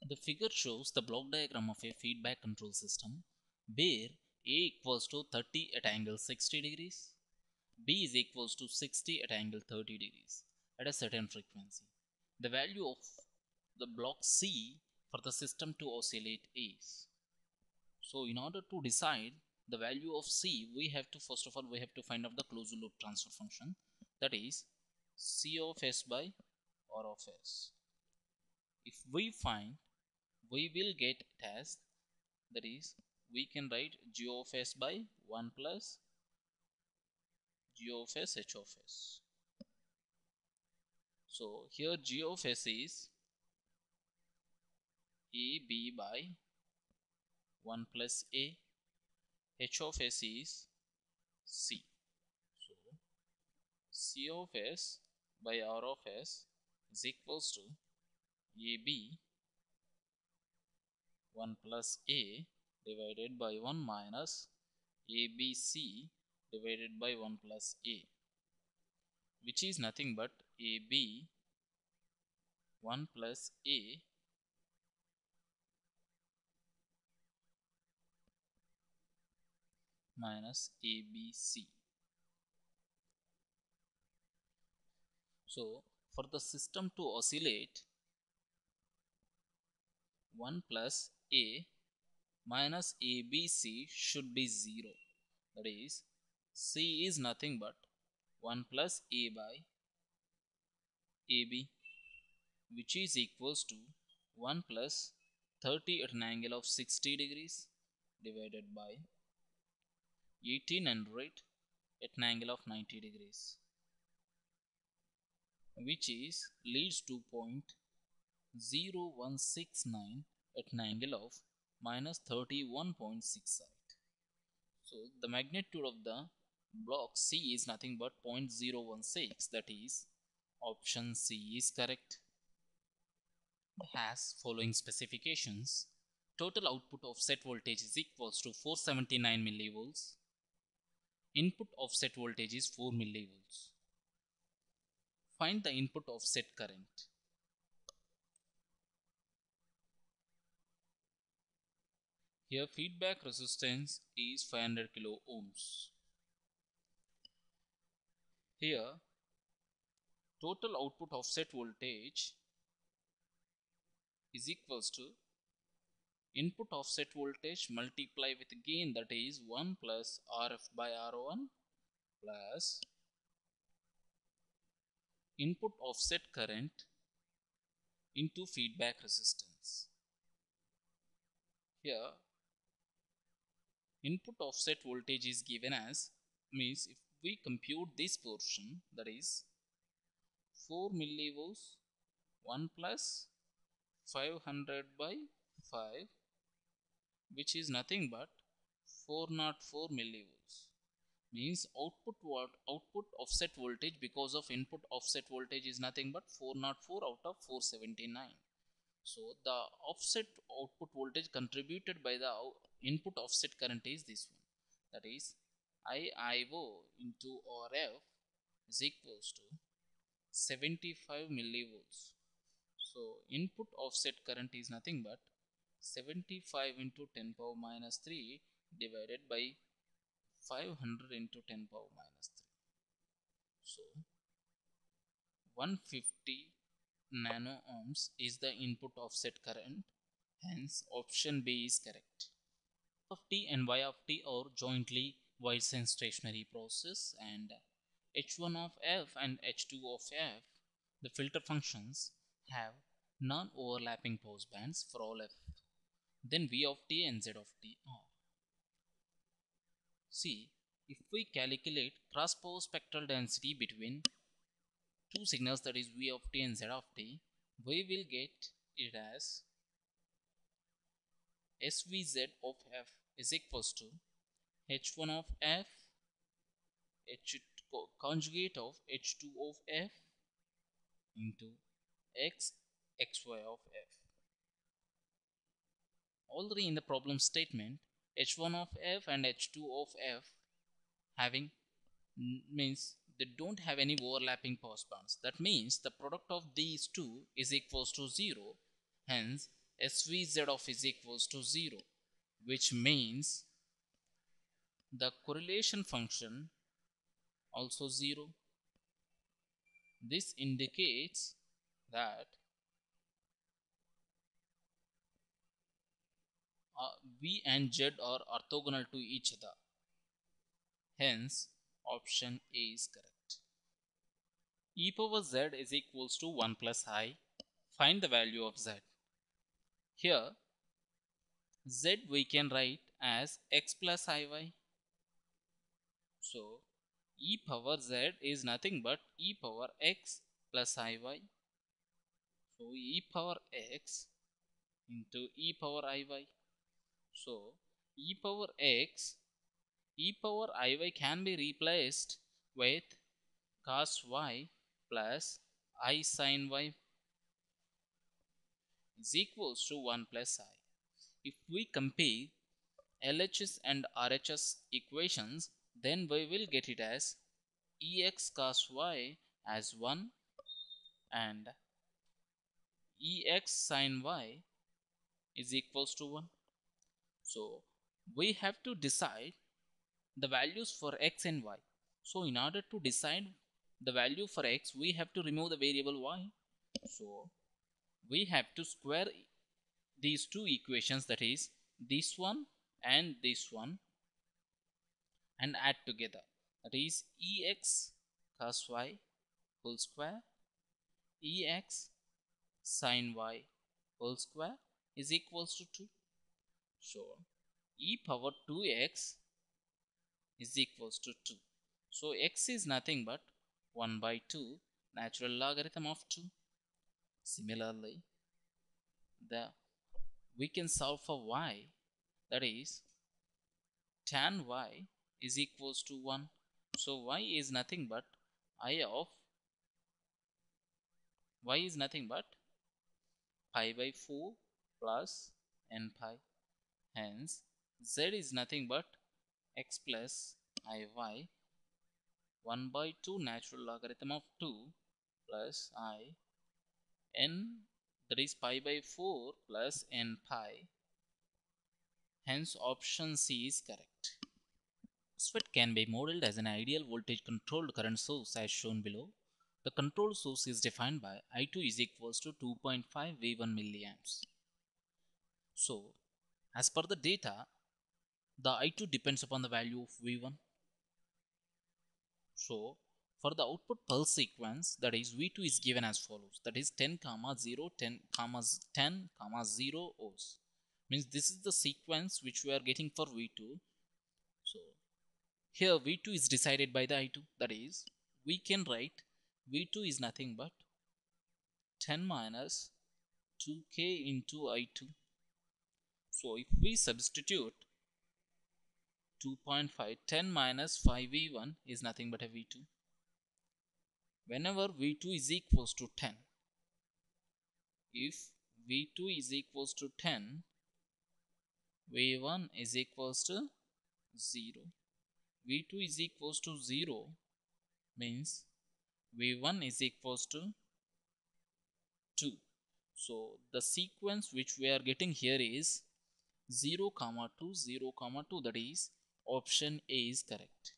The figure shows the block diagram of a feedback control system where A equals to 30 at angle 60 degrees, B is equals to 60 at angle 30 degrees at a certain frequency. The value of the block C for the system to oscillate is. So in order to decide the value of C, we have to first of all we have to find out the closed loop transfer function, that is C of S by R of S. If we find, we will get it as, that is we can write G of S by 1 plus G of S H of S. So here G of S is AB by 1 plus A, H of S is C. So C of S by R of S is equals to AB 1 plus A divided by 1 minus ABC divided by 1 plus A, which is nothing but AB 1 plus A minus ABC. So for the system to oscillate, 1 plus A minus ABC should be 0. That is, C is nothing but 1 plus A by AB, which is equals to 1 plus 30 at an angle of 60 degrees divided by 1800 at an angle of 90 degrees, which is leads to 0.0169 at an angle of minus 31.68. So the magnitude of the block C is nothing but 0.016, that is option C is correct. Has following specifications. Total output offset voltage is equals to 479 millivolts. Input offset voltage is 4 millivolts. Find the input offset current. Here feedback resistance is 500 kilo ohms. Here total output offset voltage is equals to input offset voltage multiply with gain, that is 1 plus RF by R1 plus input offset current into feedback resistance. Here input offset voltage is given as, means if we compute this portion, that is 4 millivolts 1 plus 500 by 5, which is nothing but 404 millivolts, means output offset voltage because of input offset voltage is nothing but 404 out of 479. So the offset output voltage contributed by the input offset current is this one, that is IIO into RF is equals to 75 millivolts. So input offset current is nothing but 75 into 10 power minus 3 divided by 500 into 10 power minus 3. So 150 nano ohms is the input offset current, hence option B is correct. Of T and Y of T are jointly White-Sense stationary process, and H1 of F and H2 of F, the filter functions, have non-overlapping pause bands for all F. Then V of T and Z of T are. See, if we calculate cross power spectral density between two signals, that is V of T and Z of T, we will get it as SVZ of F is equals to H1 of F conjugate of H2 of F into XY of F. Already in the problem statement, H1 of F and H2 of F having, means they don't have any overlapping pause bands. That means the product of these two is equals to 0. Hence svz of is equals to 0, which means the correlation function also 0. This indicates that v and z are orthogonal to each other. Hence, option A is correct. E power z is equals to 1 plus I. Find the value of z. Here, z we can write as x plus iy. So, e power z is nothing but e power x plus iy. So, e power x into e power iy. So, e power x, e power iy can be replaced with cos y plus I sin y is equals to 1 plus I. If we compare LHS and RHS equations, then we will get it as Ex cos y as 1 and Ex sin y is equals to 1. So we have to decide the values for x and y. So in order to decide the value for x, we have to remove the variable y. So we have to square these two equations, that is this one and this one, and add together, that is Ex cos y whole square Ex sin y whole square is equals to 2. So e power 2x is equals to 2. So x is nothing but 1 by 2 natural logarithm of 2. Similarly, we can solve for y, that is tan y is equals to 1. So y is nothing but pi by 4 plus n pi. Hence z is nothing but x plus iy 1 by 2 natural logarithm of 2 plus I n, that is pi by 4 plus n pi. Hence option C is correct. MOSFET can be modeled as an ideal voltage controlled current source as shown below. The control source is defined by I2 is equals to 2.5 V1 milliamps. So as per the data, the I2 depends upon the value of V1. So for the output pulse sequence, that is V2 is given as follows, that is 10 comma 0 10 comma 10 comma 0 O's. Means this is the sequence which we are getting for V2. So here V2 is decided by the I2, that is we can write V2 is nothing but 10 minus 2k into I2. So if we substitute 2.5, 10 minus 5V1 is nothing but a V2. Whenever V2 is equals to 10, if V2 is equals to 10, V1 is equals to 0. V2 is equals to 0 means V1 is equals to 2. So the sequence which we are getting here is 0 comma 2 0 comma 2, that is option A is correct.